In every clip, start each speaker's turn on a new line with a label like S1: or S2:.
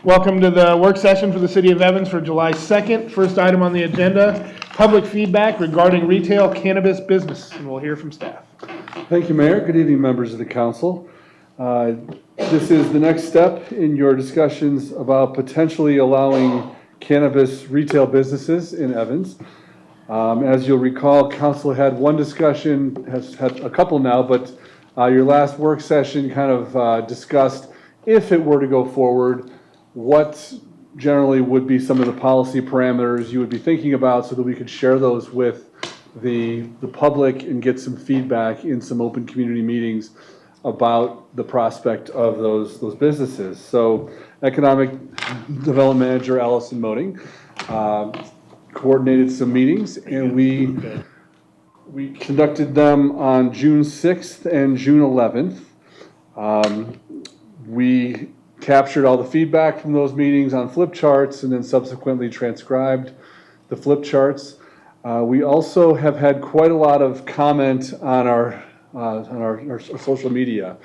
S1: Welcome to the work session for the City of Evans for July 2nd. First item on the agenda, public feedback regarding retail cannabis business, and we'll hear from staff.
S2: Thank you, Mayor. Good evening, members of the council. This is the next step in your discussions about potentially allowing cannabis retail businesses in Evans. As you'll recall, council had one discussion, has had a couple now, but your last work session kind of discussed if it were to go forward, what generally would be some of the policy parameters you would be thinking about so that we could share those with the public and get some feedback in some open community meetings about the prospect of those businesses. So Economic Development Manager Allison Moding coordinated some meetings, and we conducted them on June 6th and June 11th. We captured all the feedback from those meetings on flip charts and then subsequently transcribed the flip charts. We also have had quite a lot of comment on our social media,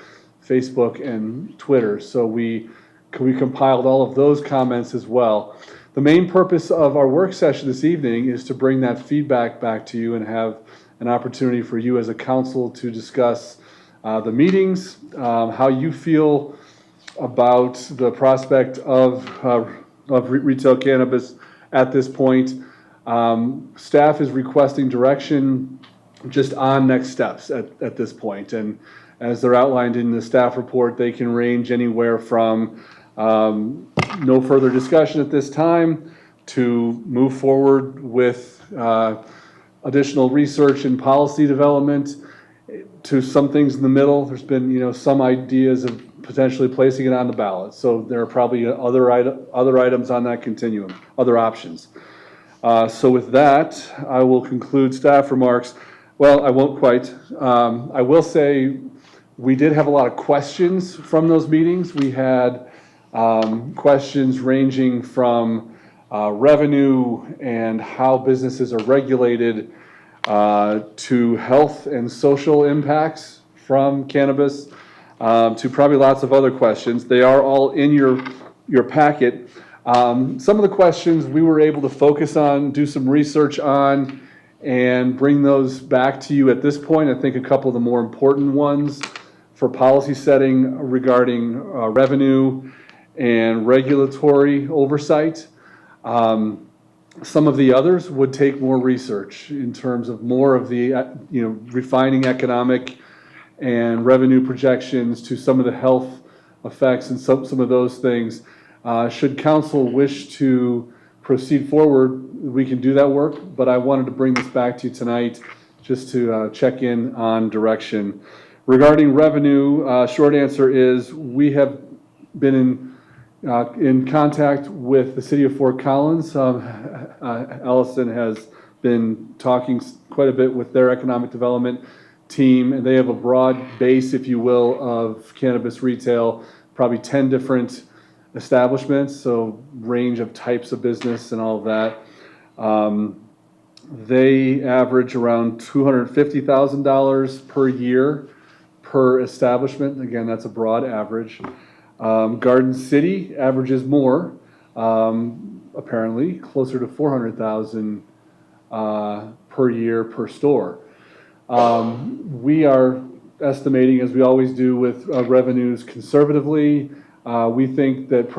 S2: Facebook and Twitter. So we compiled all of those comments as well. The main purpose of our work session this evening is to bring that feedback back to you and have an opportunity for you as a council to discuss the meetings, how you feel about the prospect of retail cannabis at this point. Staff is requesting direction just on next steps at this point. And as they're outlined in the staff report, they can range anywhere from no further discussion at this time to move forward with additional research and policy development to some things in the middle. There's been, some ideas of potentially placing it on the ballot. So there are probably other items on that continuum, other options. So with that, I will conclude staff remarks. Well, I won't quite. I will say we did have a lot of questions from those meetings. We had questions ranging from revenue and how businesses are regulated to health and social impacts from cannabis, to probably lots of other questions. They are all in your packet. Some of the questions we were able to focus on, do some research on, and bring those back to you at this point. I think a couple of the more important ones for policy setting regarding revenue and regulatory oversight. Some of the others would take more research in terms of more of the, refining economic and revenue projections to some of the health effects and some of those things. Should council wish to proceed forward, we can do that work, but I wanted to bring this back to you tonight just to check in on direction. Regarding revenue, short answer is we have been in contact with the city of Fort Collins. Allison has been talking quite a bit with their economic development team, and they have a broad base, if you will, of cannabis retail, probably 10 different establishments, so range of types of business and all of that. They average around $250,000 per year per establishment. Again, that's a broad average. Garden City averages more, apparently closer to $400,000 per year per store. We are estimating, as we always do with revenues, conservatively. We think that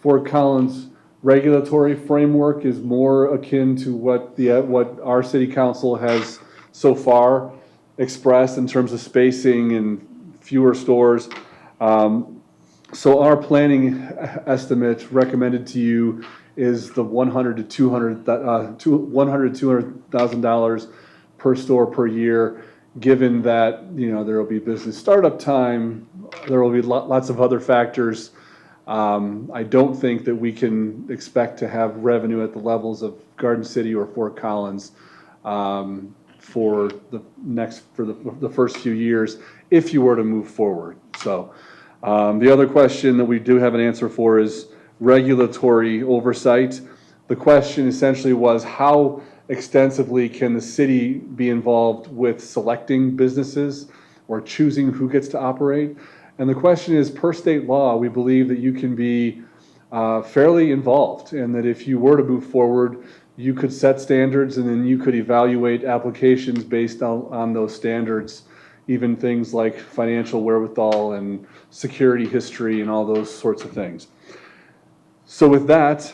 S2: Fort Collins regulatory framework is more akin to what our city council has so far expressed in terms of spacing and fewer stores. So our planning estimate recommended to you is the $100,000 to $200,000 per store per year, given that there will be business startup time, there will be lots of other factors. I don't think that we can expect to have revenue at the levels of Garden City or Fort Collins for the first few years if you were to move forward. So the other question that we do have an answer for is regulatory oversight. The question essentially was, how extensively can the city be involved with selecting businesses or choosing who gets to operate? And the question is, per state law, we believe that you can be fairly involved, and that if you were to move forward, you could set standards and then you could evaluate applications based on those standards, even things like financial wherewithal and security history and all those sorts of things. So with that,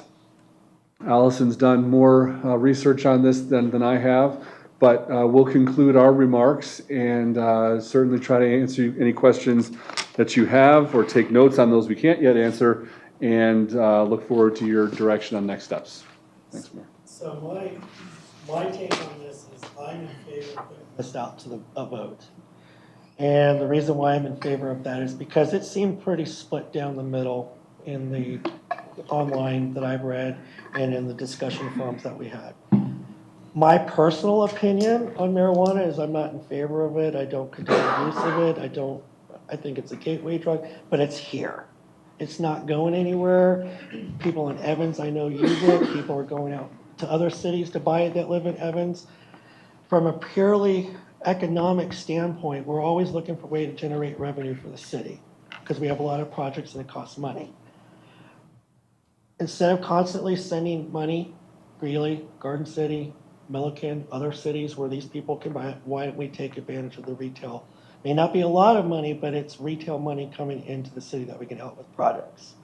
S2: Allison's done more research on this than I have, but we'll conclude our remarks and certainly try to answer any questions that you have or take notes on those we can't yet answer, and look forward to your direction on next steps. Thanks, Mayor.
S3: So my take on this is I'm in favor of putting this out to a vote. And the reason why I'm in favor of that is because it seemed pretty split down the middle in the online that I've read and in the discussion forums that we had. My personal opinion on marijuana is I'm not in favor of it. I don't condone use of it. I think it's a gateway drug, but it's here. It's not going anywhere. People in Evans, I know, use it. People are going out to other cities to buy it that live in Evans. From a purely economic standpoint, we're always looking for a way to generate revenue for the city because we have a lot of projects and it costs money. Instead of constantly sending money, Greeley, Garden City, Milliken, other cities where these people can buy it, why don't we take advantage of the retail? May not be a lot of money, but it's retail money coming into the city that we can help with projects.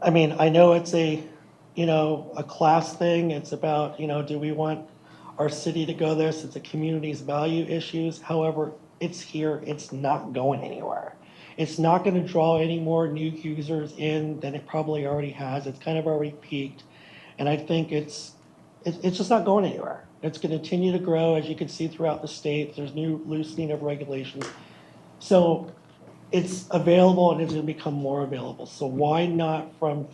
S3: I mean, I know it's a class thing. It's about, do we want our city to go there? It's a community's value issues. However, it's here. It's not going anywhere. It's not going to draw any more new users in than it probably already has. It's kind of already peaked. And I think it's just not going anywhere. It's going to continue to grow, as you can see throughout the state. There's new loosening of regulations. So it's available and it's going to become more available. So why not, from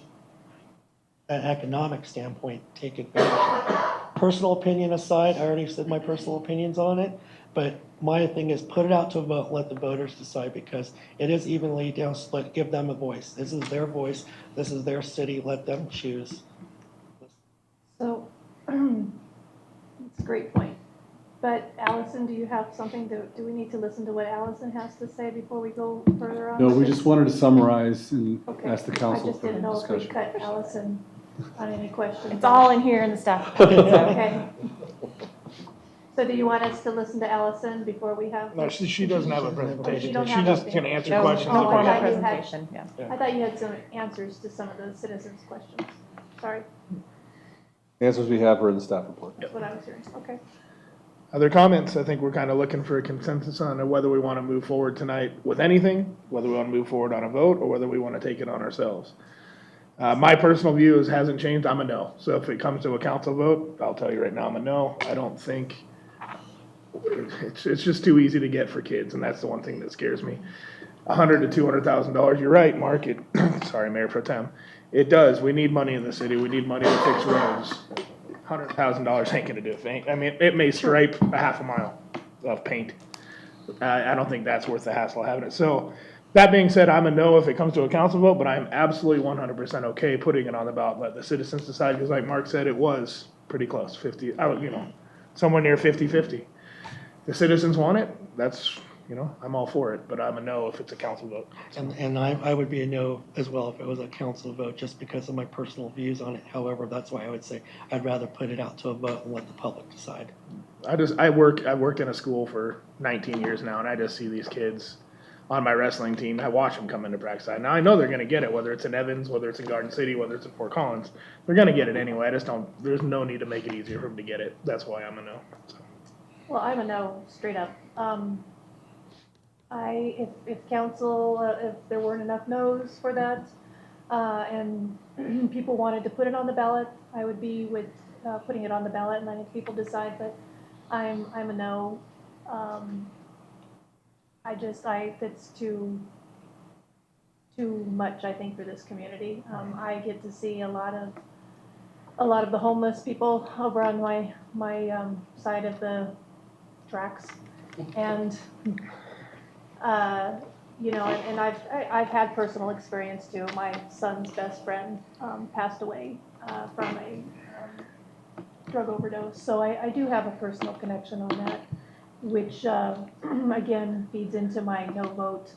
S3: an economic standpoint, take advantage of it? Personal opinion aside, I already said my personal opinions on it, but my thing is put it out to a vote, let the voters decide, because it is evenly down split. Give them a voice. This is their voice. This is their city. Let them choose.
S4: So, it's a great point. But Allison, do you have something, do we need to listen to what Allison has to say before we go further on?
S2: No,
S4: with
S2: we
S4: this?
S2: just wanted to summarize and
S4: Okay.
S2: ask the council
S4: I just
S2: for
S4: didn't know if we
S2: discussion.
S4: cut Allison on any questions.
S5: It's all in here in the stuff.
S4: Okay. So do you want us to listen to Allison before we have?
S1: No, she doesn't have a presentation.
S4: She don't
S1: She
S4: have
S1: just
S4: a-
S1: gonna answer
S5: No,
S1: questions.
S5: no
S4: Oh, I
S5: formal
S4: thought you had-
S5: presentation, yeah.
S4: I thought you had some answers to some of the citizens' questions. Sorry,
S2: Answers we have are in the staff report.
S4: that's what I was hearing. Okay.
S1: Other comments? I think we're kind of looking for a consensus on whether we want to move forward tonight with anything, whether we want to move forward on a vote, or whether we want to take it on ourselves. My personal view hasn't changed. I'm a no. So if it comes to a council vote, I'll tell you right now, I'm a no. I don't think it's just too easy to get for kids, and that's the one thing that scares me. $100,000 to $200,000. You're right, Mark. Sorry, Mayor Pro Tem. It does. We need money in the city. We need money to fix roads. $100,000 ain't gonna do a thing. I mean, it may stripe a half a mile of paint. I don't think that's worth the hassle of having it. So, that being said, I'm a no if it comes to a council vote, but I'm absolutely 100% okay putting it on the ballot. Let the citizens decide, because like Mark said, it was pretty close, 50, somewhere near 50-50. The citizens want it, that's, I'm all for it, but I'm a no if it's a council vote.
S3: And I would be a no as well if it was a council vote, just because of my personal views on it. However, that's why I would say I'd rather put it out to a vote and let the public decide.
S1: I've worked in a school for 19 years now, and I just see these kids on my wrestling team. I watch them come into practice. Now I know they're going to get it, whether it's in Evans, whether it's in Garden City, whether it's in Fort Collins. They're going to get it anyway. There's no need to make it easier for them to get it. That's why I'm a no. So.
S4: Well, I'm a no, straight up. If council, if there weren't enough no's for that, and people wanted to put it on the ballot, I would be with putting it on the ballot and letting people decide, but I'm a no. It's too much, I think, for this community. I get to see a lot of the homeless people over on my side of the tracks, and and I've had personal experience too. My son's best friend passed away from a drug overdose, so I do have a personal connection on that, which again feeds into my no vote.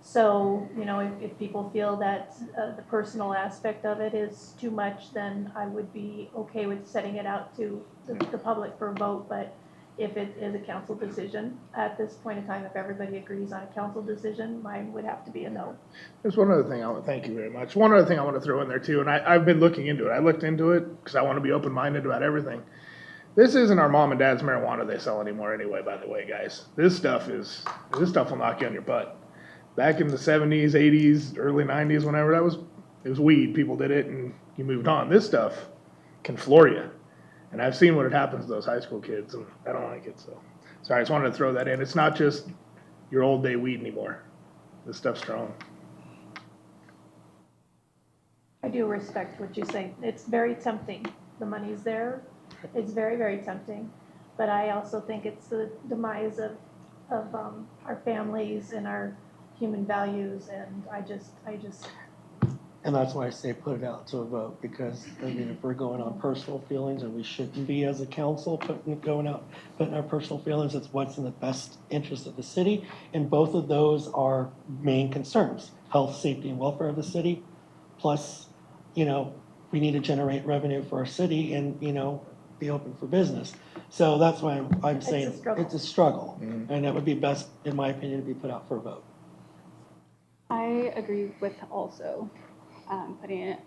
S4: So, you know, if people feel that the personal aspect of it is too much, then I would be okay with setting it out to the public for a vote. But if it is a council decision, at this point in time, if everybody agrees on a council decision, mine would have to be a no.
S1: There's one other thing thank you very much. One other thing I want to throw in there too, and I've been looking into it. I looked into it because I want to be open-minded about everything. This isn't our mom and dad's marijuana they sell anymore anyway, by the way, guys. This stuff will knock you on your butt. Back in the 70s, 80s, early 90s, whenever it was weed. People did it and you moved on. This stuff can floor you. And I've seen what it happens to those high school kids, and I don't like it. So, sorry, I just wanted to throw that in. It's not just your old day weed anymore. This stuff's strong.
S4: I do respect what you say. It's very tempting. The money's there. It's very, very tempting. But I also think it's the demise of our families and our human values, and I just.
S3: And that's why I say put it out to a vote, because, I mean, if we're going on personal feelings, and we shouldn't be as a council putting our personal feelings, it's what's in the best interest of the city, and both of those are main concerns, health, safety, and welfare of the city, plus, you know, we need to generate revenue for our city and, you know, be open for business. So that's why I'm saying it's a struggle, and it would be best, in my opinion, to be put out for a vote.
S5: I agree with also putting it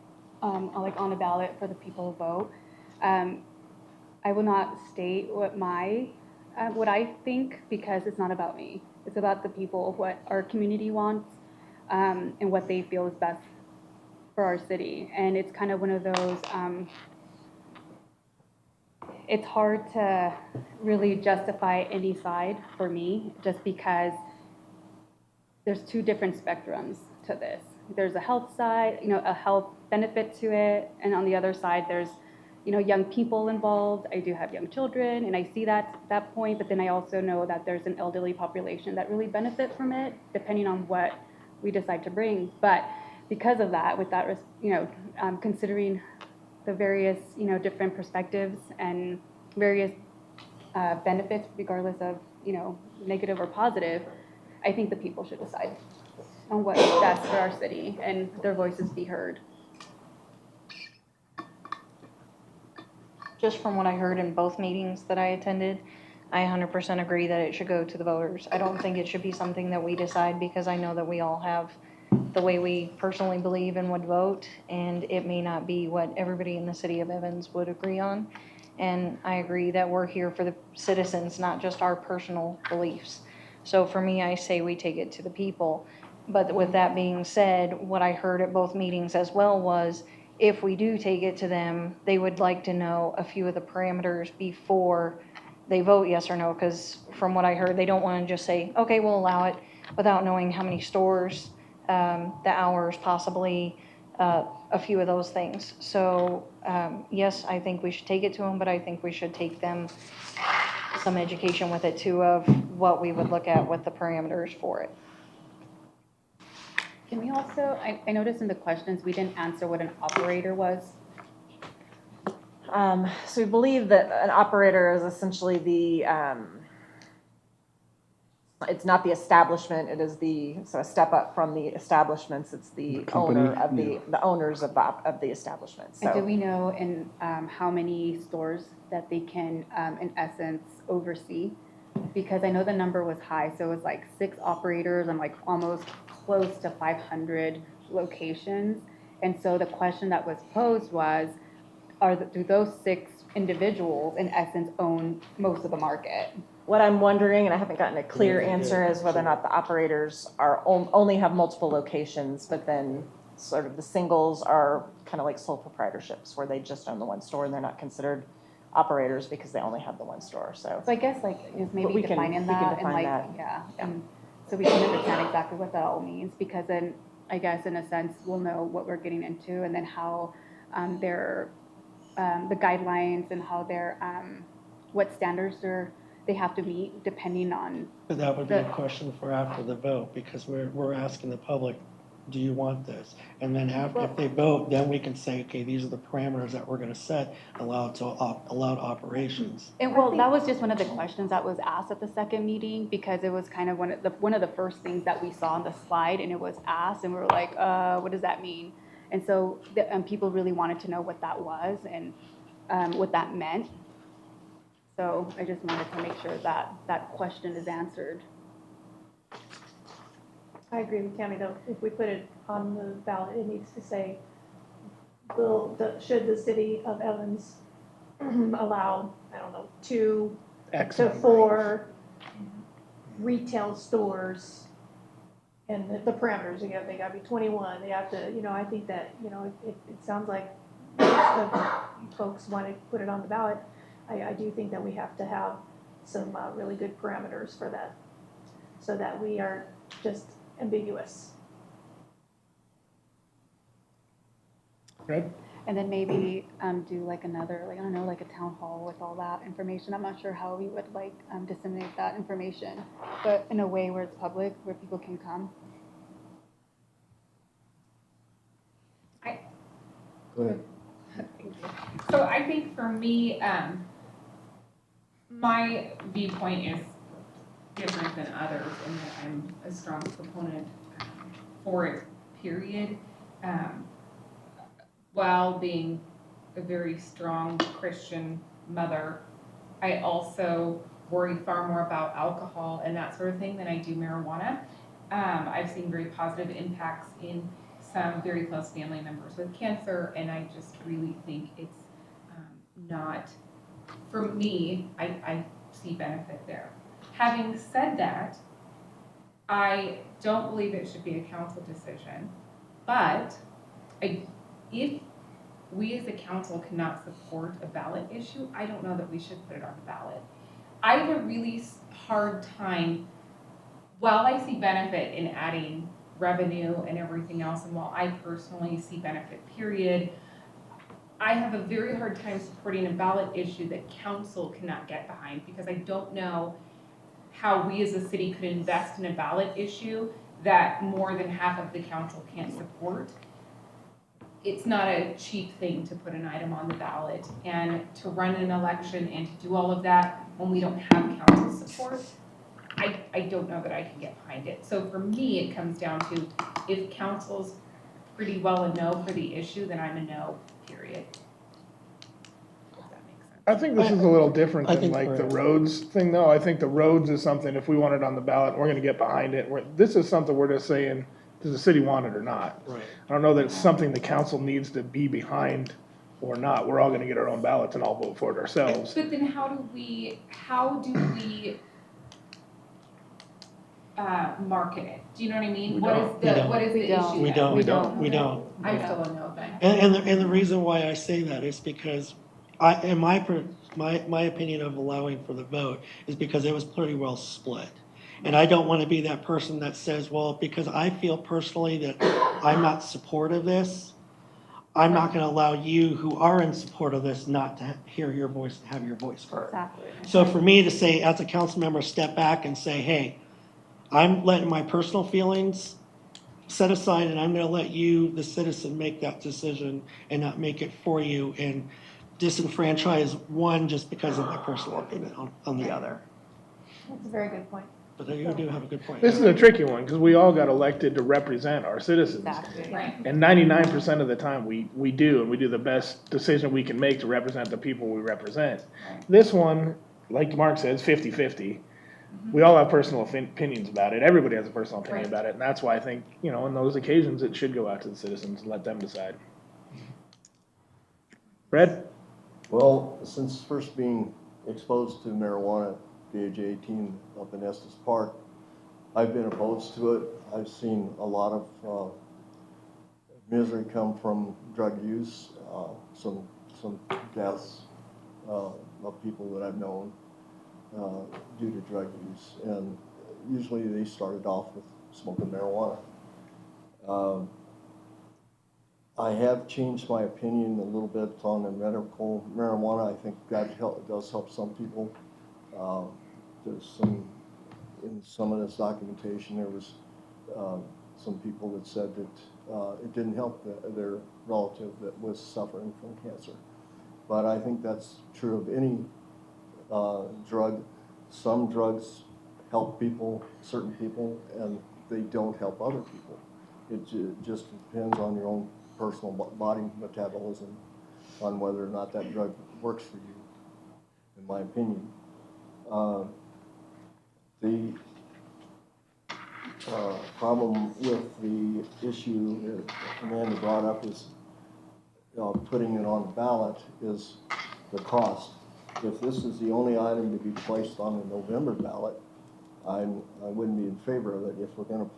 S5: like on a ballot for the people to vote. I will not state what I think, because it's not about me. It's about the people, what our community wants, and what they feel is best for our city. And it's kind of one of those, it's hard to really justify any side for me, just because there's two different spectrums to this. There's a health side, you know, a health benefit to it, and on the other side, there's, you know, young people involved. I do have young children, and I see that point, but then I also know that there's an elderly population that really benefit from it, depending on what we decide to bring. But because of that, with that, you know, considering the various, you know, different perspectives and various benefits, regardless of, you know, negative or positive, I think the people should decide on what's best for our city and their voices be heard.
S6: Just from what I heard in both meetings that I attended, I 100% agree that it should go to the voters. I don't think it should be something that we decide, because I know that we all have the way we personally believe and would vote, and it may not be what everybody in the city of Evans would agree on. And I agree that we're here for the citizens, not just our personal beliefs. So for me, I say we take it to the people. But with that being said, what I heard at both meetings as well was, if we do take it to them, they would like to know a few of the parameters before they vote yes or no, because from what I heard, they don't want to just say, okay, we'll allow it, without knowing how many stores, the hours, possibly a few of those things. So yes, I think we should take it to them, but I think we should take them some education with it too, of what we would look at with the parameters for it.
S5: Can we also, I noticed in the questions, we didn't answer what an operator was.
S7: So we believe that an operator is essentially it's not the establishment, it is so a step up from the establishments, it's the
S2: company,
S7: owner of the owners of the establishment.
S5: And do
S7: So
S5: we know in how many stores that they can, in essence, oversee? Because I know the number was high, so it was like 6 operators and like almost close to 500 locations. And so the question that was posed was, do those 6 individuals in essence own most of the market?
S7: what I'm wondering, and I haven't gotten a clear answer, is whether or not the operators are only have multiple locations, but then sort of the singles are kind of like sole proprietorships, where they just own the one store and they're not considered operators because they only have the one store. So
S5: So I guess like is maybe
S7: we can
S5: defining
S7: define
S5: that and like,
S7: that.
S5: yeah. And so we can understand exactly what that all means, because then I guess in a sense, we'll know what we're getting into, and then how their, the guidelines and how their, what standards they have to meet depending on.
S3: But that would be a question for after the vote, because we're asking the public do you want this? And then after, if they vote, then we can say, okay, these are the parameters that we're gonna set, allowed operations.
S5: And well, that was just one of the questions that was asked at the second meeting, because it was kind of one of the first things that we saw on the slide, and it was asked, and we were like, what does that mean? And so, people really wanted to know what that was and, what that meant. So I just wanted to make sure that that question is answered.
S4: I agree with Tammy, though, if we put it on the ballot, it needs to say, should the city of Evans allow, I don't know, 2
S1: X
S4: to
S1: number.
S4: 4 retail stores, and the parameters, again, they gotta be 21, they have to, I think that, it sounds like the folks want to put it on the ballot. I do think that we have to have some really good parameters for that, so that we are just ambiguous.
S1: Right?
S5: And then maybe do like another, like, I don't know, like a town hall with all that information. I'm not sure how we would like disseminate that information, but in a way where it's public, where people can come.
S8: Go ahead.
S9: So I think for me, my viewpoint is different than others in that I'm a strong proponent for it, period. While being a very strong Christian mother, I also worry far more about alcohol and that sort of thing than I do marijuana. I've seen very positive impacts in some very close family members with cancer, and I just really think it's not, for me, I see benefit there. Having said that, I don't believe it should be a council decision, but if we as a council cannot support a ballot issue, I don't know that we should put it on the ballot. I have a really hard time, while I see benefit in adding revenue and everything else, and while I personally see benefit, period, I have a very hard time supporting a ballot issue that council cannot get behind, because I don't know how we as a city could invest in a ballot issue that more than half of the council can't support. It's not a cheap thing to put an item on the ballot, and to run an election and to do all of that when we don't have council support, I don't know that I can get behind it. So for me, it comes down to, if council's pretty well a no for the issue, then I'm a no, period. If that makes sense.
S1: I think this is a little different
S3: I
S1: than
S3: think
S1: like the
S3: we're-
S1: roads thing, though. I think the roads is something, if we want it on the ballot, we're gonna get behind it. This is something we're just saying, does the city want it or not?
S3: Right.
S1: I don't know that it's something the council needs to be behind or not. We're all gonna get our own ballots and all vote for it ourselves.
S9: But then how do we market it? Do you know what I mean?
S3: We
S9: What
S3: don't.
S9: is
S3: We don't.
S9: what is the
S5: We don't.
S9: issue?
S3: We
S9: then?
S3: don't,
S5: We don't.
S9: I'm still a no then.
S3: And the reason why I say that is because in my opinion of allowing for the vote is because it was pretty well split. And I don't want to be that person that says, well, because I feel personally that I'm not supportive of this, I'm not going to allow you who are in support of this not to hear your voice and have your voice heard.
S5: Exactly.
S3: So for me to say, as a council member, step back and say, hey, I'm letting my personal feelings set aside, and I'm gonna let you, the citizen, make that decision and not make it for you and disenfranchise one just because of my personal opinion on the other.
S4: That's a very good point.
S3: But you do have a good point.
S1: This is a tricky one, because we all got elected to represent our citizens.
S5: Exactly.
S9: Right.
S1: And 99% of the time, we do, and we do the best decision we can make to represent the people we represent.
S9: Right.
S1: This one, like Mark says, 50-50. We all have personal opinions about it. Everybody has a personal opinion
S9: Right.
S1: about it, and that's why I think, on those occasions, it should go out to the citizens and let them decide. Fred?
S8: Well, since first being exposed to marijuana at the age of 18 up in Estes Park, I've been opposed to it. I've seen a lot of misery come from drug use, some deaths of people that I've known due to drug use, and usually they started off with smoking marijuana. I have changed my opinion a little bit on the medical marijuana. I think that does help some people. There's in some of this documentation, there was some people that said that it didn't help their relative that was suffering from cancer. But I think that's true of any drug. Some drugs help people, certain people, and they don't help other people. It just depends on your own personal body metabolism on whether or not that drug works for you, in my opinion. The problem with the issue that Amanda brought up is putting it on the ballot is the cost. If this is the only item to be placed on the November ballot, I wouldn't be in favor of it. If we're going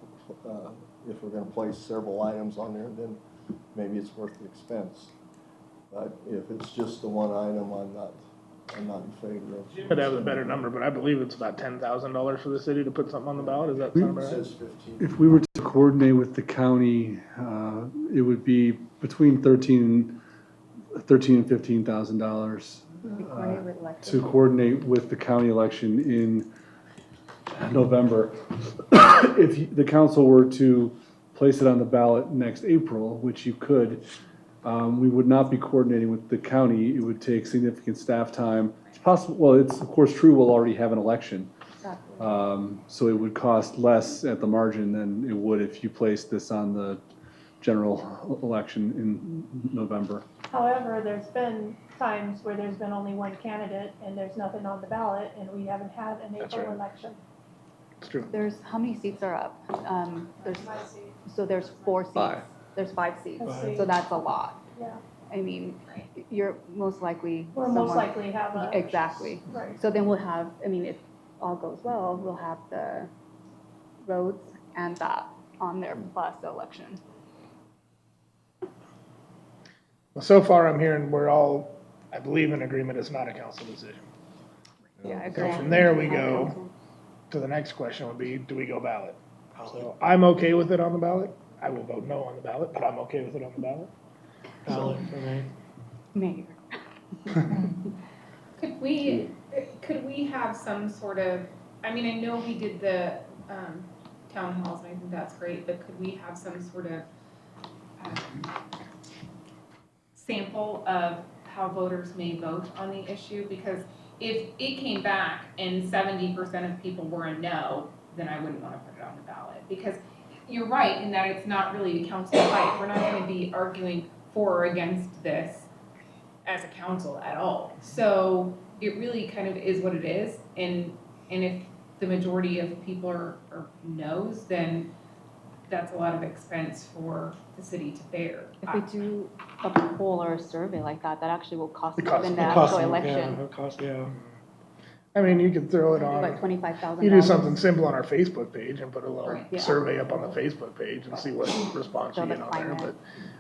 S8: to place several items on there, then maybe it's worth the expense. But if it's just the one item, I'm not in favor of.
S1: Jim would have a better number, but I believe it's about $10,000 for the city to put something on the ballot. Does that sound
S8: It
S1: right?
S8: says 15.
S2: If we were to coordinate with the county, it would be between $13,000 and $15,000 to coordinate with the county election in November. If the council were to place it on the ballot next April, which you could, we would not be coordinating with the county. It would take significant staff time. It's possible, well, it's of course true, we'll already have an election. So it would cost less at the margin than it would if you placed this on the general election in November.
S4: However, there's been times where there's been only one candidate and there's nothing on the ballot and we haven't had an
S1: That's
S4: April
S1: right.
S4: election.
S1: It's true.
S5: There's, how many seats are up? There's 4 seats.
S2: Five.
S5: There's 5 seats,
S4: I see.
S5: so that's a lot.
S4: Yeah,
S5: I mean, you're most likely.
S4: we'll most
S5: someone-
S4: likely have a.
S5: Exactly.
S4: Right.
S5: So then we'll have, I mean, if all goes well, we'll have the roads and that on there plus the election.
S1: Well, so far I'm hearing we're all, I believe, in agreement it's not a council decision.
S5: Yeah, I
S1: So
S5: agree.
S1: from there we go to the next question would be, do we go ballot? So I'm okay with it on the ballot. I will vote no on the ballot, but I'm okay with it on the ballot.
S3: Ballot for me.
S5: Mayor.
S9: Could we have some sort of, I mean, I know we did the town halls, and I think that's great, but could we have some sort of sample of how voters may vote on the issue? Because if it came back and 70% of people were a no, then I wouldn't want to put it on the ballot. Because you're right in that it's not really a council fight. We're not going to be arguing for or against this as a council at all. So it really kind of is what it is. And if the majority of people are no's, then that's a lot of expense for the city to bear.
S5: If we do a poll or a survey like that, that actually will cost
S1: It
S5: more
S1: costs
S5: than the
S1: more.
S5: actual election.
S3: Yeah, it costs, yeah.
S1: I mean, you could throw it
S5: About
S1: on,
S5: $25,000.
S1: you do something simple on our Facebook page and put a little
S9: Right.
S5: Yeah.
S1: survey up on the Facebook page and see what response you
S5: Show the
S1: get on there. But
S5: climate.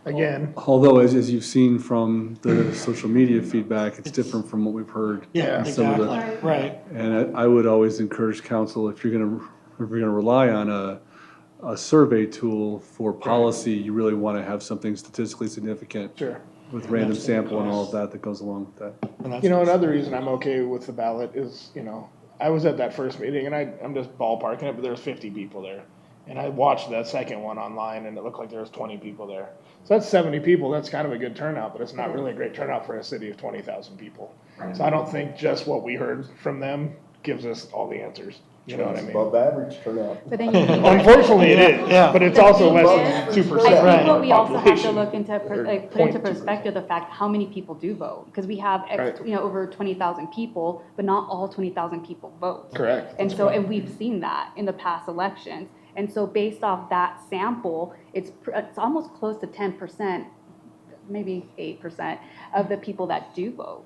S1: again,
S2: Although, as you've seen from the social media feedback, it's different from what we've heard.
S3: Yeah,
S2: Some of the-
S3: exactly, right.
S2: And I would always encourage council, if you're gonna rely on a survey tool for policy, you really wanna have something statistically significant
S1: sure.
S2: with random sample and all of that goes along with that.
S3: And that's-
S1: You know, another reason I'm okay with the ballot is, I was at that first meeting and I'm just ballparking it, but there was 50 people there. And I watched that second one online and it looked like there was 20 people there. So that's 70 people. That's kind of a good turnout, but it's not really a great turnout for a city of 20,000 people. So I don't think just what we heard from them gives us all the answers. You know what I
S8: It's
S1: mean?
S8: above average turnout.
S5: But then you
S1: Unfortunately, it is,
S3: Yeah.
S1: but it's
S5: The
S1: also
S5: thing
S1: less
S5: is,
S1: than 2%
S5: I
S1: of
S5: think
S1: the
S5: what we also have to
S1: population.
S5: look into,
S1: Or
S5: put into
S1: 0.2%.
S5: perspective the fact how many people do vote. Because we have,
S1: Right.
S5: over 20,000 people, but not all 20,000 people vote.
S1: Correct.
S5: And so, and we've seen that in the past elections. And so based off that sample, it's almost close to 10%, maybe 8% of the people that do vote.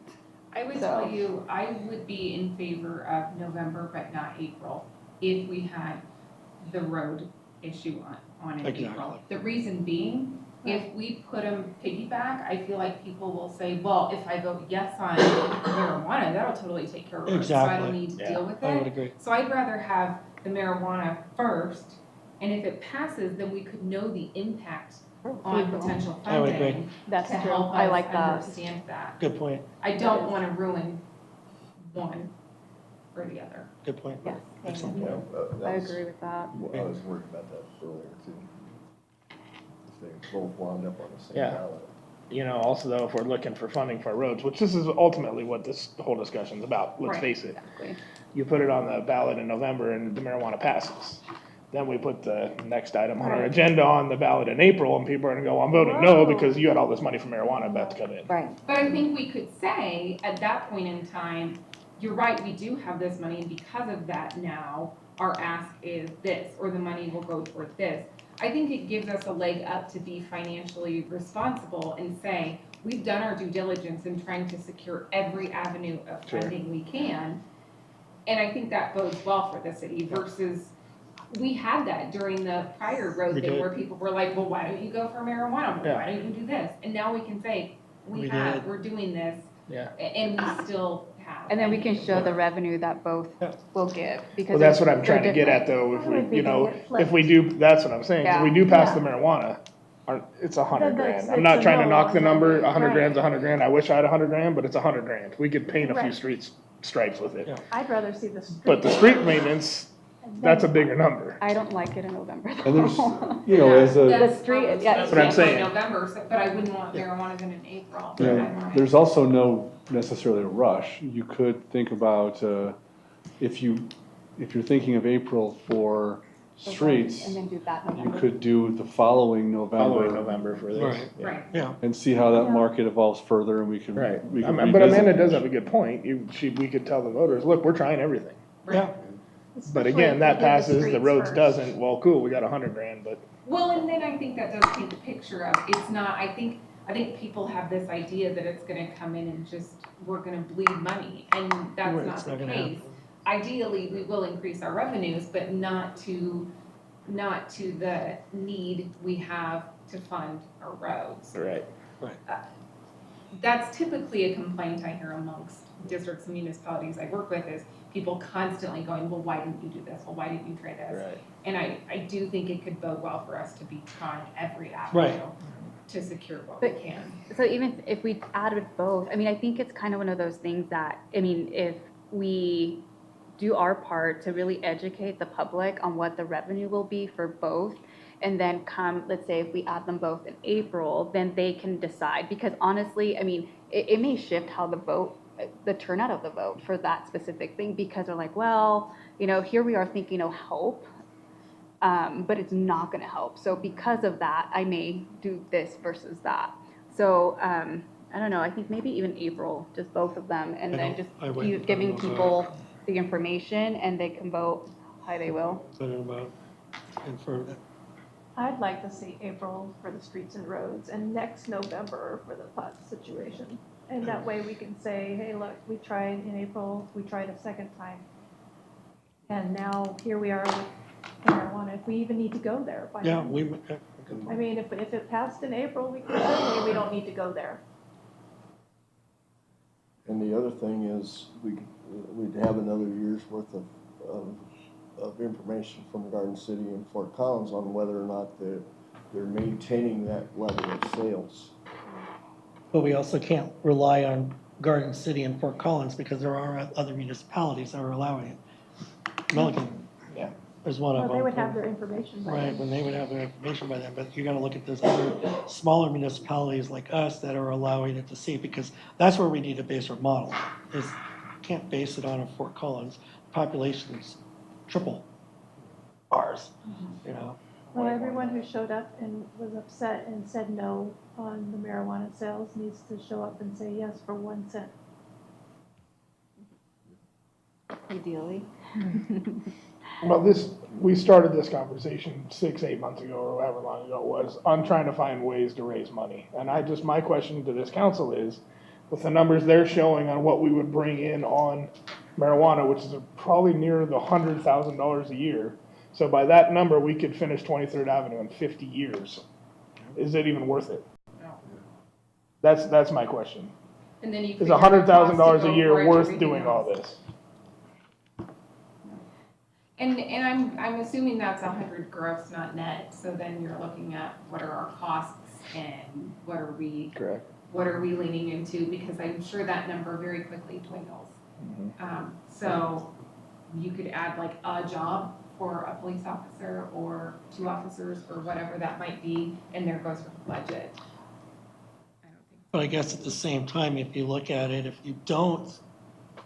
S9: I would
S5: So-
S9: tell you, I would be in favor of November, but not April, if we had the road issue on in April.
S3: Exactly.
S9: The reason being, if we put them piggyback, I feel like people will say, well, if I vote yes on marijuana, that'll totally take care of it, so I
S3: Exactly.
S9: don't need to
S1: Yeah.
S9: deal with
S3: I would
S9: it.
S3: agree.
S9: So I'd rather have the marijuana first, and if it passes, then we could know the impact on
S5: People.
S9: potential
S3: I would agree.
S9: funding
S5: That's
S9: to
S5: true.
S9: help
S5: I
S9: us
S5: like that.
S9: understand that.
S3: Good point,
S9: I don't want to ruin one or the other.
S3: good point.
S5: Yes.
S3: Excellent.
S8: Yeah,
S5: I agree with that.
S8: I was worried about that earlier too. they both wound up on the same
S1: Yeah.
S8: ballot.
S1: You know, also though, if we're looking for funding for roads, which this is ultimately what this whole discussion's about, let's
S9: Right.
S1: face it.
S5: Exactly.
S1: You put it on the ballot in November and the marijuana passes. Then we put the next item on our
S4: Right.
S1: agenda on the ballot in April and people are gonna go, I'm voting no
S4: Whoa.
S1: because you had all this money from marijuana about to come in.
S6: Right.
S9: But I think we could say, at that point in time, you're right, we do have this money, and because of that now, our ask is this, or the money will go toward this. I think it gives us a leg up to be financially responsible and say, we've done our due diligence in trying to secure every avenue of
S1: Sure.
S9: funding we can. And I think that bodes well for the city versus, we had that during the prior road
S3: We
S9: thing
S3: did.
S9: where people were like, well, why don't you go for marijuana? Well,
S1: Yeah.
S9: why don't you do this? And now we can say,
S3: We
S9: we're doing this,
S1: Yeah.
S9: and we still have.
S5: And then we can show the revenue that both
S3: Yeah.
S5: will give, because.
S1: Well, that's what I'm
S5: they're
S1: trying to get at
S5: different.
S1: though, if
S4: Why would
S1: we,
S4: we
S1: you know,
S4: get flipped?
S1: if we do, that's what I'm saying, if we
S5: Yeah.
S1: do pass the
S4: Yeah.
S1: marijuana, it's $100
S4: Then
S1: grand.
S4: that's-
S1: I'm
S4: it's
S1: not
S4: a
S1: trying to
S4: no
S1: knock
S4: on
S1: the
S4: that.
S1: number, $100
S4: Right.
S1: grand's $100 grand, I wish I had $100 grand, but it's $100 grand. We could paint a few
S4: Right.
S1: streets stripes with it.
S3: Yeah.
S4: I'd rather see the street.
S1: But the street maintenance,
S4: and
S1: that's a
S4: then-
S1: bigger number.
S5: I don't like it in November.
S2: And there's,
S5: though.
S2: you know, as a,
S5: The street, yeah.
S1: That's what I'm saying.
S9: November, but I wouldn't want marijuana in April.
S2: you know, there's also no necessarily a rush. You could think about, if you're thinking of April for streets,
S5: And then do that
S2: you
S5: November.
S2: could do the following
S1: Following
S2: November
S1: November for this.
S3: Right.
S1: Yeah.
S9: Right,
S3: Yeah,
S2: and see how that
S4: Yeah.
S2: market evolves further and we can.
S1: Right,
S2: we can
S1: But
S2: revisit.
S1: Amanda does have a good point, we could tell the voters, look, we're trying everything.
S3: yeah.
S1: But
S4: Especially
S1: again,
S4: if
S1: that
S4: we do the
S1: passes, the
S4: streets
S1: roads
S4: first.
S1: doesn't, well, cool, we got $100 grand, but
S9: well, and then I think that does paint the picture of, it's not, I think people have this idea that it's gonna come in and just, we're gonna bleed money, and that's
S3: Right,
S9: not
S3: it's
S9: the
S3: not gonna
S9: case. Ideally, we will increase our revenues, but not to the need we have to fund our roads.
S1: right.
S9: That's typically a complaint I hear amongst districts and municipalities I work with, is people constantly going, well, why didn't you do this? Well, why didn't you try this?
S1: Right.
S9: And I do think it could bode well for us to be trying every
S3: Right.
S9: avenue to secure what we
S5: But-
S9: can.
S5: So even if we added both, I mean, I think it's kind of one of those things that, I mean, if we do our part to really educate the public on what the revenue will be for both, and then come, let's say if we add them both in April, then they can decide. Because honestly, I mean, it may shift how the turnout of the vote for that specific thing, because they're like, well, you know, here we are thinking it'll help, but it's not gonna help. So because of that, I may do this versus that. So, I don't know, I think maybe even April, just both of them, and
S3: I
S5: then
S3: don't-
S5: just
S3: I wouldn't- I
S5: giving
S3: don't know.
S5: people the information and they can vote how they will.
S3: Talking about, and for,
S4: I'd like to see April for the streets and roads and next November for the pot situation. And that way we can say, hey, look, we tried in April, we tried a second time. And now here we are with marijuana, if we even need to go there by
S3: yeah,
S4: then.
S3: we,
S4: I mean, if it passed in April, we could say, hey, we don't need to go there.
S8: And the other thing is, we'd have another year's worth of information from Garden City and Fort Collins on whether or not they're maintaining that level of sales.
S3: but we also can't rely on Garden City and Fort Collins because there are other municipalities that are allowing it. Milliken.
S1: Yeah.
S3: There's one of
S4: Well,
S3: them.
S4: they would have their information by
S3: Right,
S4: then.
S3: when they would have their information by then, but you gotta look at those other smaller municipalities like us that are allowing it to see, because that's where we need to base our model, is, can't base it on a Fort Collins, population's triple ours, you know?
S4: Well, everyone who showed up and was upset and said no on the marijuana sales needs to show up and say yes for 1 cent.
S5: Ideally.
S1: Well, we started this conversation 6-8 months ago, or however long ago it was, on trying to find ways to raise money. And my question to this council is, with the numbers they're showing on what we would bring in on marijuana, which is probably near the $100,000 a year. So by that number, we could finish 23rd Avenue in 50 years. Is it even worth it?
S9: No.
S1: That's my question.
S9: And then you
S1: Is
S9: figure the cost to
S1: $100,000
S9: go
S1: a
S9: for
S1: year
S9: it,
S1: worth
S9: everything
S1: doing all
S9: else.
S1: this?
S9: And I'm assuming that's 100 gross, not net, so then you're looking at what are our costs and what are we
S1: Correct.
S9: leaning into, because I'm sure that number very quickly dwindles. So you could add like a job for a police officer or 2 officers or whatever that might be, and there goes with the budget. I don't think.
S3: But I guess at the same time, if you look at it, if you don't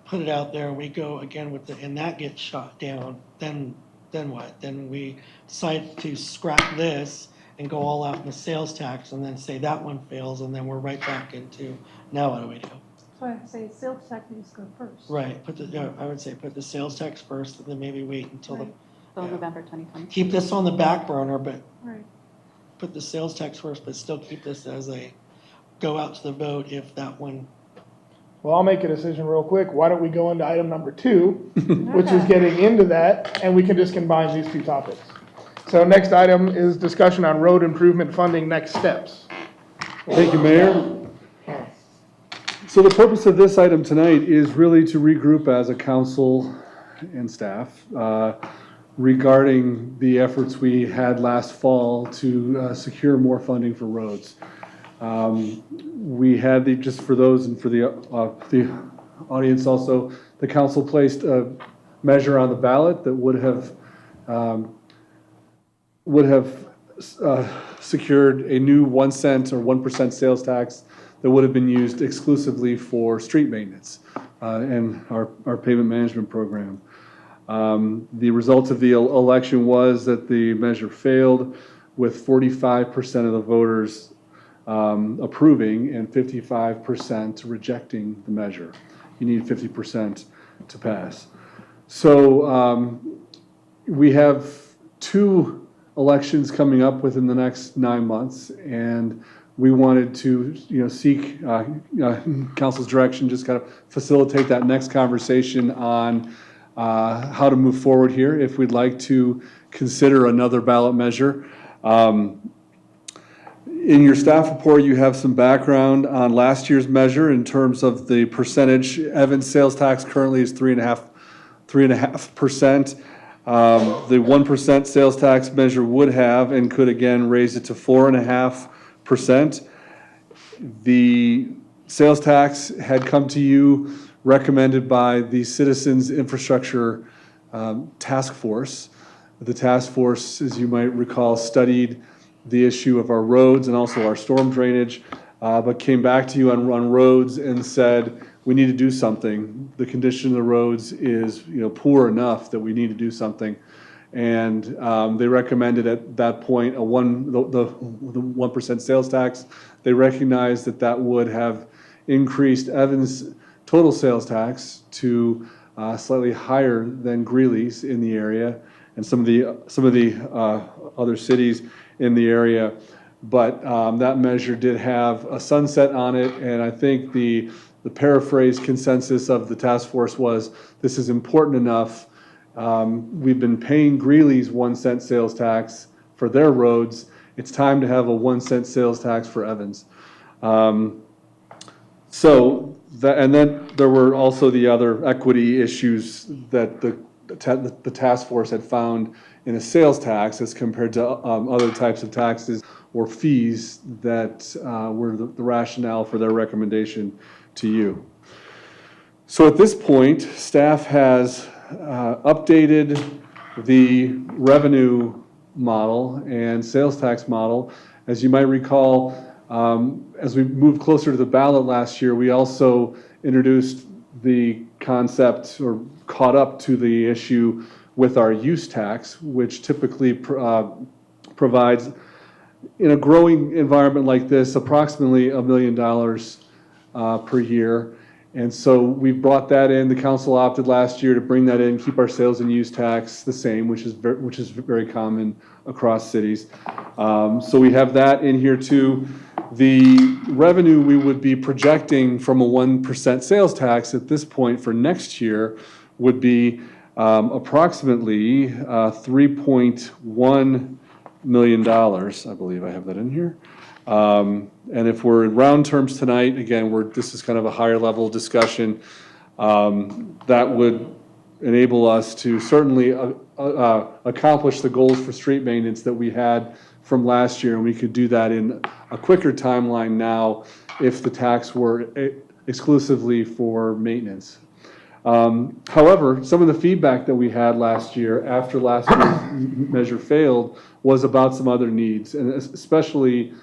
S3: put it out there, we go again with and that gets shot down, then what? Then we decide to scrap this and go all out in the sales tax and then say that one fails, and then we're right back into, now what do we do?
S4: So I say sales tax needs to go first.
S3: Right, I would say put the sales tax first, and then maybe wait until
S4: Right.
S5: So
S3: Yeah.
S5: November 2020.
S3: keep this on the back burner, but
S4: Right.
S3: put the sales tax first, but still keep this as a go out to the vote if that one.
S1: Well, I'll make a decision real quick. Why don't we go into item number 2, which is getting into that, and we can just combine these 2 topics. So next item is discussion on road improvement funding next steps.
S2: Thank you, Mayor. So the purpose of this item tonight is really to regroup as a council and staff regarding the efforts we had last fall to secure more funding for roads. We had just for those and for the audience also, the council placed a measure on the ballot that would have secured a new 1 cent or 1% sales tax that would have been used exclusively for street maintenance and our pavement management program. The result of the election was that the measure failed, with 45% of the voters approving and 55% rejecting the measure. You need 50% to pass. So we have 2 elections coming up within the next 9 months, and we wanted to, seek council's direction, just kind of facilitate that next conversation on how to move forward here, if we'd like to consider another ballot measure. In your staff report, you have some background on last year's measure in terms of the percentage. Evans sales tax currently is 3.5%. The 1% sales tax measure would have and could again raise it to 4.5%. The sales tax had come to you recommended by the Citizens Infrastructure Task Force. The task force, as you might recall, studied the issue of our roads and also our storm drainage, but came back to you on roads and said, we need to do something. The condition of the roads is, poor enough that we need to do something. And they recommended at that point the 1% sales tax. They recognized that would have increased Evans' total sales tax to slightly higher than Greeley's in the area and some of the other cities in the area. But that measure did have a sunset on it, and I think the paraphrased consensus of the task force was, this is important enough. We've been paying Greeley's 1 cent sales tax for their roads. It's time to have a 1 cent sales tax for Evans. And then there were also the other equity issues that the task force had found in a sales tax as compared to other types of taxes or fees that were the rationale for their recommendation to you. So at this point, staff has updated the revenue model and sales tax model. As you might recall, as we moved closer to the ballot last year, we also introduced the concept or caught up to the issue with our use tax, which typically provides, in a growing environment like this, approximately $1 million per year. And so we brought that in. The council opted last year to bring that in, keep our sales and use tax the same, which is very common across cities. So we have that in here too. The revenue we would be projecting from a 1% sales tax at this point for next year would be approximately $3.1 million. I believe I have that in here. And if we're in round terms tonight, again, this is kind of a higher level discussion, that would enable us to certainly accomplish the goals for street maintenance that we had from last year. And we could do that in a quicker timeline now if the tax were exclusively for maintenance. However, some of the feedback that we had last year, after last year's measure failed, was about some other needs, and especially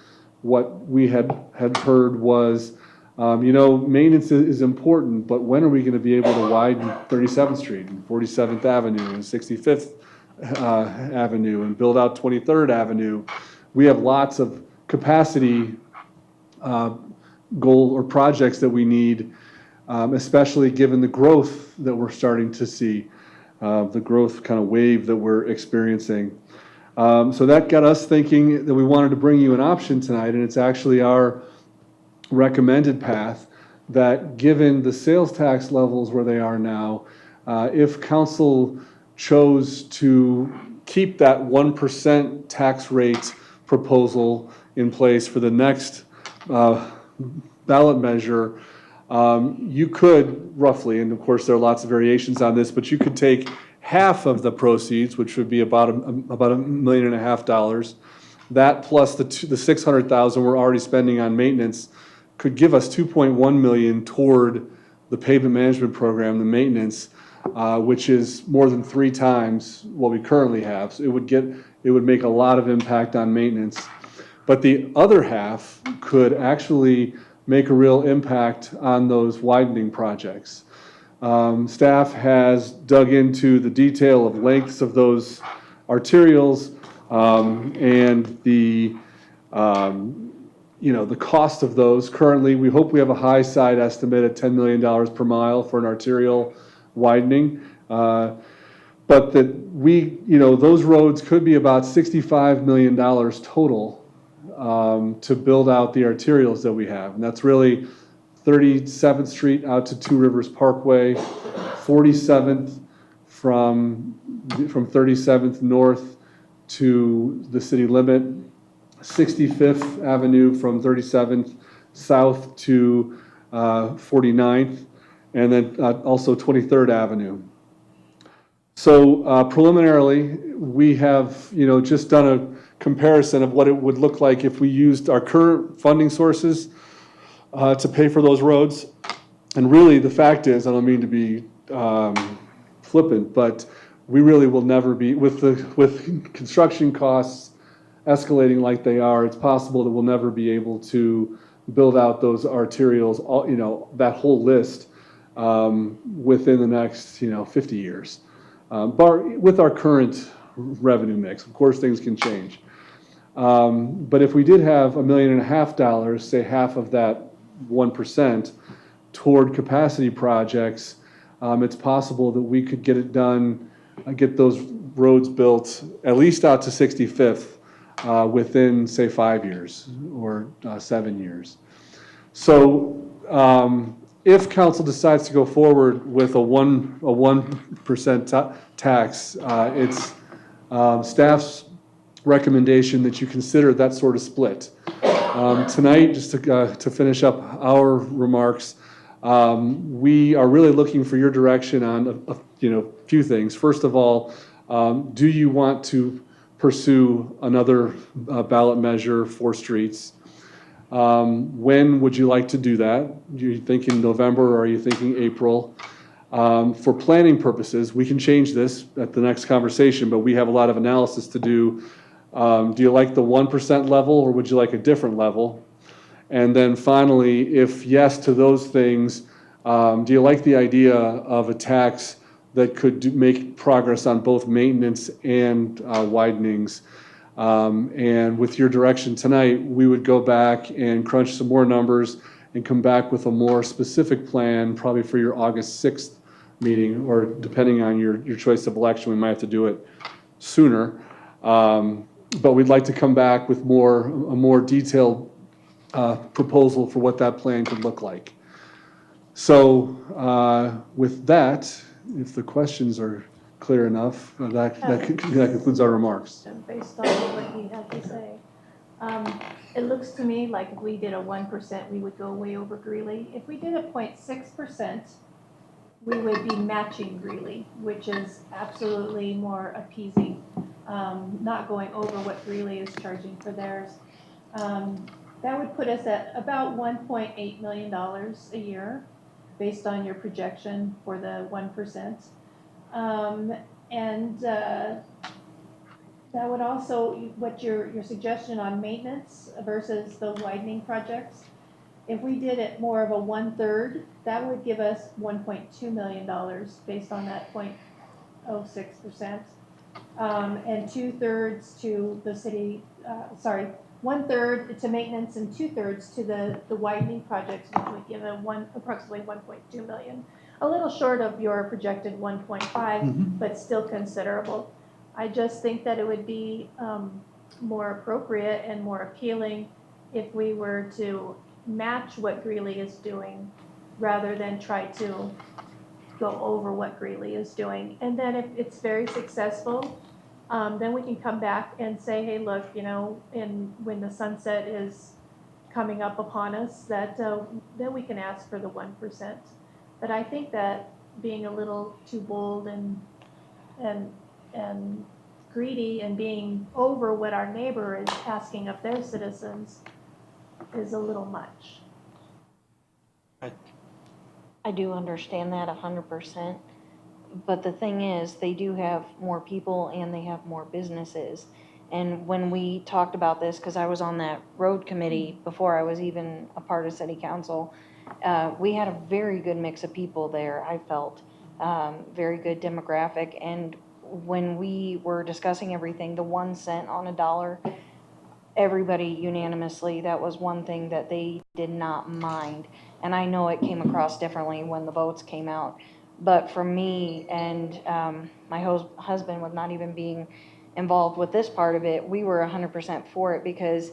S2: what we had heard was, maintenance is important, but when are we gonna be able to widen 37th Street and 47th Avenue and 65th Avenue and build out 23rd Avenue? We have lots of capacity goal or projects that we need, especially given the growth that we're starting to see, the growth kind of wave that we're experiencing. So that got us thinking that we wanted to bring you an option tonight, and it's actually our recommended path that, given the sales tax levels where they are now, if council chose to keep that 1% tax rate proposal in place for the next ballot measure, you could roughly, and of course there are lots of variations on this, but you could take half of the proceeds, which would be about $1.5 million. That plus the $600,000 we're already spending on maintenance could give us $2.1 million toward the pavement management program, the maintenance, which is more than 3 times what we currently have. So it would make a lot of impact on maintenance. But the other half could actually make a real impact on those widening projects. Staff has dug into the detail of lengths of those arterials, and the cost of those. Currently, we hope we have a high side estimate at $10 million per mile for an arterial widening. But that those roads could be about $65 million total to build out the arterials that we have. And that's really 37th Street out to Two Rivers Parkway, 47th from 37th north to the city limit, 65th Avenue from 37th south to 49th, and then also 23rd Avenue. So preliminarily, we have just done a comparison of what it would look like if we used our current funding sources to pay for those roads. And really, the fact is, I don't mean to be flippant, but we really will never be, with construction costs escalating like they are, it's possible that we'll never be able to build out those arterials, that whole list within the next 50 years. But with our current revenue mix, of course, things can change. But if we did have $1.5 million, say half of that 1%, toward capacity projects, it's possible that we could get it done, get those roads built at least out to 65th within, say, 5 years or 7 years. So if council decides to go forward with a 1% tax, it's staff's recommendation that you consider that sort of split. Tonight, just to finish up our remarks, we are really looking for your direction on a few things. First of all, do you want to pursue another ballot measure for streets? When would you like to do that? Are you thinking November or are you thinking April? For planning purposes, we can change this at the next conversation, but we have a lot of analysis to do. Do you like the 1% level or would you like a different level? And then finally, if yes to those things, do you like the idea of a tax that could make progress on both maintenance and widenings? And with your direction tonight, we would go back and crunch some more numbers and come back with a more specific plan, probably for your August 6th meeting, or depending on your choice of election, we might have to do it sooner. But we'd like to come back with a more detailed proposal for what that plan could look like. So with that, if the questions are clear enough, that concludes our remarks.
S4: Based on what he had to say. It looks to me like if we did a 1%, we would go way over Greeley. If we did a 0.6%, we would be matching Greeley, which is absolutely more appeasing, not going over what Greeley is charging for theirs. That would put us at about $1.8 million a year. based on your projection for the 1%. And that would also, what your suggestion on maintenance versus the widening projects, if we did it more of a 1/3, that would give us $1.2 million based on that 0.06%. And 2/3 to the city, 1/3 to maintenance and 2/3 to the widening projects, which would give approximately 1.2 million. A little short of your projected 1.5, but still considerable. I just think that it would be more appropriate and more appealing if we were to match what Greeley is doing rather than try to go over what Greeley is doing. And then if it's very successful, then we can come back and say, hey, look, when the sunset is coming up upon us, that then we can ask for the 1%. But I think that being a little too bold and greedy and being over what our neighbor is asking of their citizens is a little much.
S6: I do understand that 100%, but the thing is, they do have more people and they have more businesses. And when we talked about this, because I was on that road committee before I was even a part of city council, we had a very good mix of people there, I felt, very good demographic. And when we were discussing everything, the 1 cent on a dollar, everybody unanimously, that was one thing that they did not mind. And I know it came across differently when the votes came out. But for me and my husband, with not even being involved with this part of it, we were 100% for it because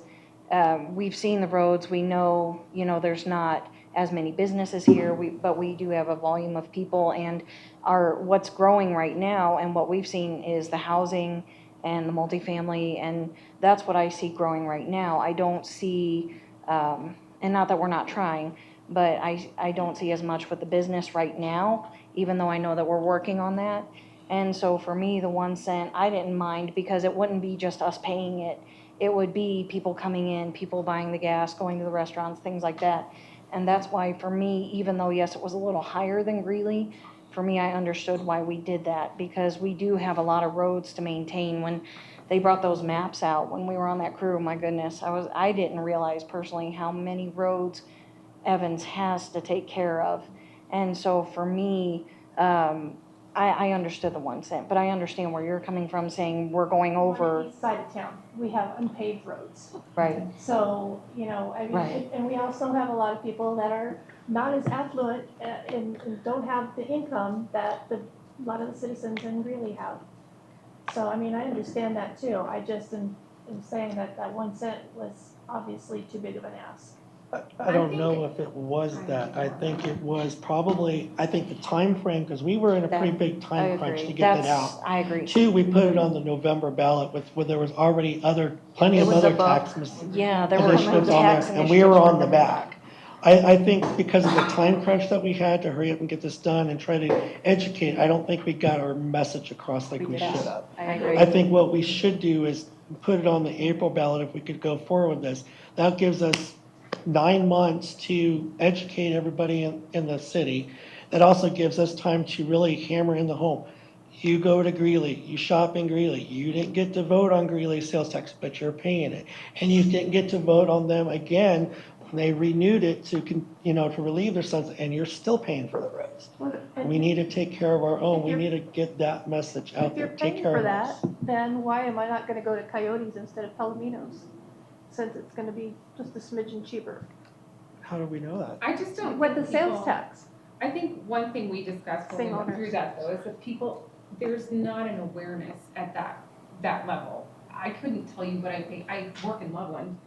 S6: we've seen the roads. We know, there's not as many businesses here, but we do have a volume of people. And what's growing right now and what we've seen is the housing and the multifamily, and that's what I see growing right now. I don't see, and not that we're not trying, but I don't see as much with the business right now, even though I know that we're working on that. And so for me, the 1 cent, I didn't mind because it wouldn't be just us paying it. It would be people coming in, people buying the gas, going to the restaurants, things like that. And that's why for me, even though, yes, it was a little higher than Greeley, for me, I understood why we did that because we do have a lot of roads to maintain. When they brought those maps out, when we were on that crew, my goodness, I didn't realize personally how many roads Evans has to take care of. And so for me, I understood the 1 cent, but I understand where you're coming from saying we're going
S4: On
S6: over.
S4: the east side of town, we have unpaved roads.
S6: Right.
S4: So,
S6: Right.
S4: and we also have a lot of people that are not as affluent and don't have the income that a lot of the citizens in Greeley have. So, I understand that too. I just am saying that 1 cent was obviously too big of an ask.
S3: I don't know if it was that. I think it was probably, the time frame, because we were in a pretty big
S6: I
S3: time crunch
S6: agree.
S3: to get that out.
S6: I agree.
S3: 2, we put it on the November ballot where there was already plenty
S6: It
S3: of
S6: was
S3: other
S6: above-
S3: tax
S6: Yeah, there were
S3: initiatives on
S6: tax
S3: there, and we were on the
S6: initiatives.
S3: back. I think because of the time crunch that we had to hurry up and get this done and try to educate, I don't think we got our message across like we should have.
S6: I agree.
S3: I think what we should do is put it on the April ballot if we could go forward with this. That gives us 9 months to educate everybody in the city. That also gives us time to really hammer in the home. You go to Greeley, you shop in Greeley, you didn't get to vote on Greeley sales tax, but you're paying it. And you didn't get to vote on them again, they renewed it to relieve their sons, and you're still paying for the roads. We need to take care of our own, we need to get that message out
S4: If you're
S3: there, take
S4: paying
S3: care
S4: for
S3: of
S4: that,
S3: us.
S4: then why am I not gonna go to Coyotes instead of Palominos? Since it's gonna be just a smidgen cheaper.
S3: How do we know that?
S9: I just don't.
S4: With the
S9: think
S4: sales
S9: people-
S4: tax.
S9: I think one thing we discussed when we
S4: Same
S9: went through
S4: owners.
S9: that though is that there's not an awareness at that level. I couldn't tell you what I pay. I work in Loveland.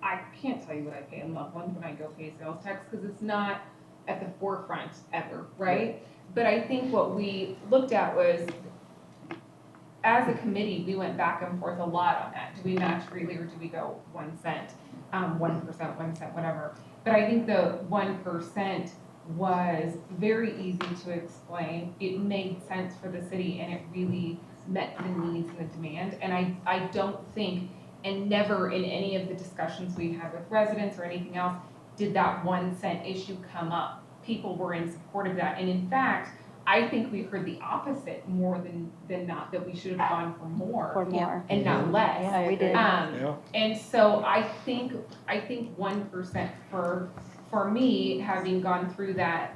S9: I can't tell you what I pay in Loveland when I go pay sales tax because it's not at the forefront ever, right? But I think what we looked at was, as a committee, we went back and forth a lot on that. Do we match Greeley or do we go 1 cent, 1%, 1 cent, whatever? But I think the 1% was very easy to explain. It made sense for the city and it really met the needs and the demand. And I don't think, and never in any of the discussions we've had with residents or anything else, did that 1 cent issue come up, people were in support of that. And in fact, I think we heard the opposite more than not, that we should have gone for more.
S5: Or more.
S9: And not less.
S6: Yeah, we did.
S3: Yeah.
S9: And so I think 1% for me, having gone through that,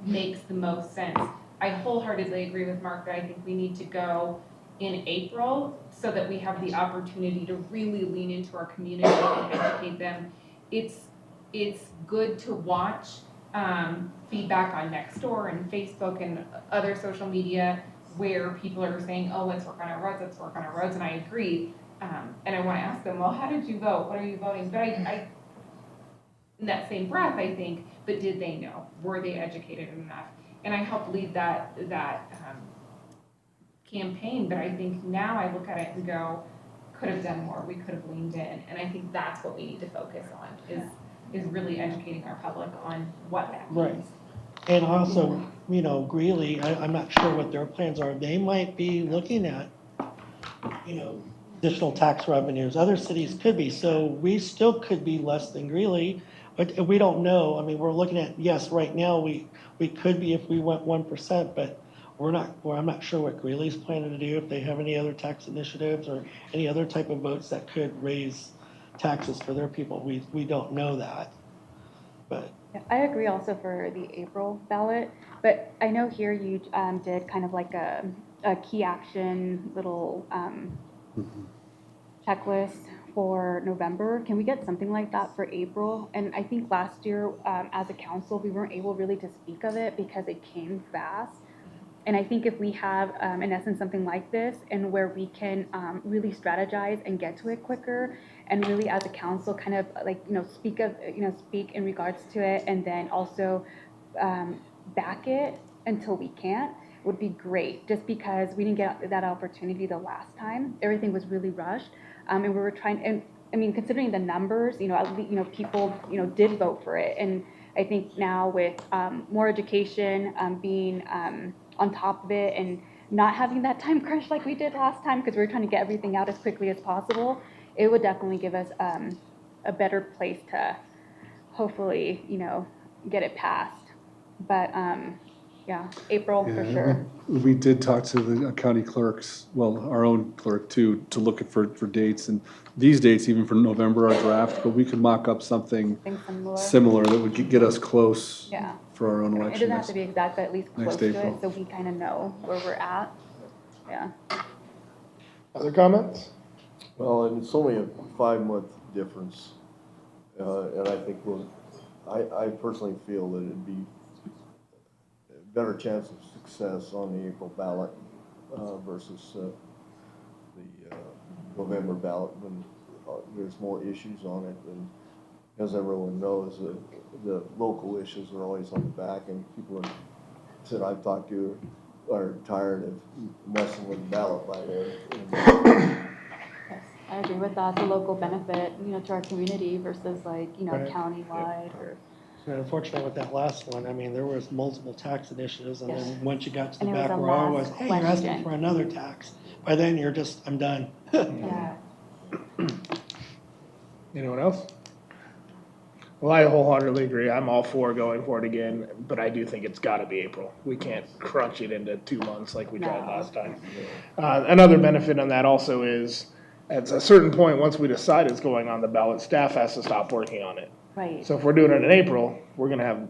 S9: makes the most sense. I wholeheartedly agree with Mark that I think we need to go in April so that we have the opportunity to really lean into our community and educate them. It's good to watch feedback on Nextdoor and Facebook and other social media where people are saying, oh, let's work on our roads, let's work on our roads, and I agree. And I want to ask them, well, how did you vote? What are you voting? But I in that same breath, I think, but did they know? Were they educated enough? And I helped lead that campaign, but I think now I look at it and go, could have done more, we could have leaned in, and I think that's what we need to focus on, is really educating our public on what that means.
S3: Right. And also, you know, Greeley, I'm not sure what their plans are. They might be looking at, you know, additional tax revenues. Other cities could be. So we still could be less than Greeley, but we don't know. I mean, we're looking at, yes, right now we could be if we went 1%, but I'm not sure what Greeley's planning to do, if they have any other tax initiatives or any other type of votes that could raise taxes for their people. We don't know that, but.
S5: Yeah, I agree also for the April ballot, but I know here you did kind of like a key action little checklist for November. Can we get something like that for April? And I think last year, as a council, we weren't able really to speak of it because it came fast. And I think if we have, in essence, something like this, and where we can really strategize and get to it quicker, and really as a council kind of like, speak in regards to it, and then also back it until we can't, would be great. Just because we didn't get that opportunity the last time, everything was really rushed, and we were trying. And I mean, considering the numbers, at least, people, did vote for it, and I think now with more education, being on top of it, and not having that time crunch like we did last time, because we were trying to get everything out as quickly as possible, it would definitely give us a better place to hopefully, get it passed. But yeah, April for sure.
S2: We did talk to the county clerks, well, our own clerk too, to look at for dates, and these dates, even for November, our draft, but we could mock up something similar that would get us close
S5: Yeah.
S2: for our own
S5: It
S2: election.
S5: doesn't have to be exact, but at least close
S2: next
S5: to
S2: April.
S5: it, so we kind of know where we're at. Yeah.
S1: Other comments?
S8: Well, and it's only a 5-month difference, and I think I personally feel that it'd be a better chance of success on the April ballot versus the November ballot when there's more issues on it. And as everyone knows, the local issues are always on the back, and people that I've talked to are tired of messing with the ballot by then.
S5: Yes, I agree with that. The local benefit, to our community versus like,
S3: Right.
S5: countywide or.
S3: And unfortunately with that last one, I mean, there was multiple tax initiatives, and
S5: Yes.
S3: then once you got to the
S5: And it was
S3: back
S5: a
S3: row, it
S5: last
S3: was, hey, you're asking
S5: question.
S3: for another tax. By then, you're just, I'm done.
S5: Yeah.
S1: Anyone else? Well, I wholeheartedly agree. I'm all for going for it again, but I do think it's gotta be April. We can't crunch it into 2 months like we tried
S5: No.
S1: last time. Another benefit on that also is, at a certain point, once we decide it's going on the ballot, staff has to stop working on it.
S5: Right.
S1: So if we're doing it in April, we're gonna have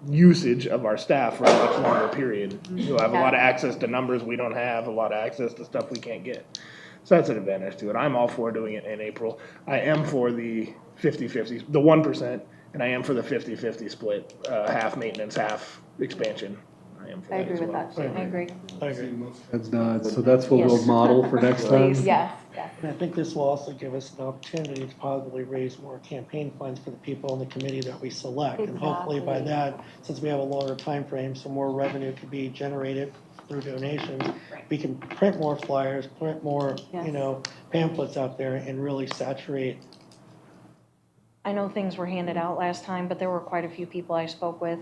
S1: usage of our staff for a much longer period. You'll have a lot of access to numbers we don't have, a lot of access to stuff we can't get. So that's an advantage to it. I'm all for doing it in April. I am for the 50-50, the 1%, and I am for the 50-50 split, half maintenance, half expansion. I am for
S5: I
S1: that
S5: agree
S1: as
S5: with
S1: well.
S5: that too.
S6: I agree.
S3: I agree.
S2: Heads nods, so that's what we'll
S6: Yes.
S2: model for next time.
S5: Please, yes, yes.
S3: And I think this will also give us an opportunity to probably raise more campaign funds for the people in the committee that we select. And hopefully by
S5: Exactly.
S3: that, since we have a longer time frame, some more revenue could be generated through donations. We can print more flyers, print more,
S5: Yes.
S3: pamphlets out there and really saturate.
S6: I know things were handed out last time, but there were quite a few people I spoke with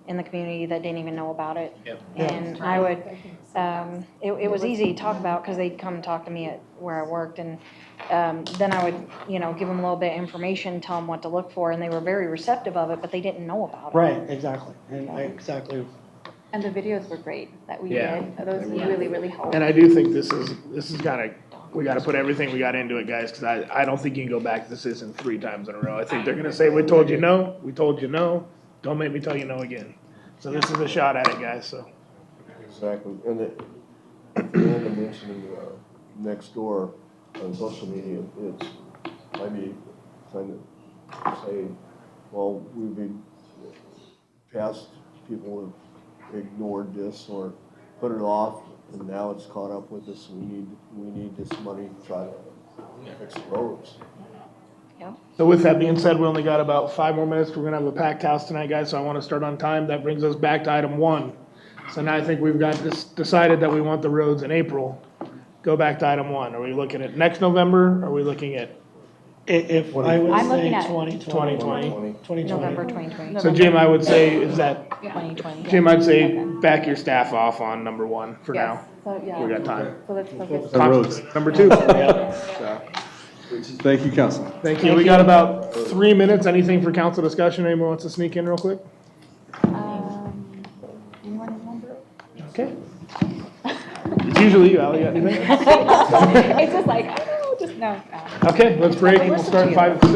S6: in the community that didn't even know about it.
S1: Yep.
S6: And I would, it was easy to talk about because they'd come talk to me at where I worked, and then I would, give them a little bit of information, tell them what to look for, and they were very receptive of it, but they didn't know about it.
S3: Right, exactly, and exactly.
S5: And the videos were great that we
S1: Yeah.
S5: did. Those really, really helped.
S1: And I do think this is we gotta put everything we got into it, guys, cause I don't think you can go back to this isn't 3 times in a row. I think they're gonna say, we told you no, don't make me tell you no again. So this is a shot at it, guys, so.
S8: Exactly, and Amanda mentioned next door on social media, it's, I mean, kind of say, well, we've been, past people have ignored this or put it off, and now it's caught up with us, we need this money to try to fix the roads.
S1: So with that being said, we only got about 5 more minutes. We're gonna have a packed house tonight, guys, so I wanna start on time. That brings us back to item 1. So now I think we've got this decided that we want the roads in April. Go back to item 1. Are we looking at next November? Or are we looking at,
S3: If I would
S5: I'm
S3: say
S5: looking at
S3: 2020.
S1: 2020?
S6: November 2020.
S1: So Jim, I would say, is that,
S6: 2020.
S1: Jim, I'd say back your staff off on number 1 for
S5: Yes.
S1: now.
S5: So, yeah.
S1: We got time.
S5: So let's focus.
S2: The roads.
S1: Number 2. So,
S2: Thank you, Council.
S1: thank you. We got about 3 minutes. Anything for council discussion? Anyone wants to sneak in real quick?
S5: Anyone remember?
S1: Okay. It's usually you, Al. You got anything?
S5: It's just like, I don't know, just no.
S1: Okay, let's break. We'll start in 5.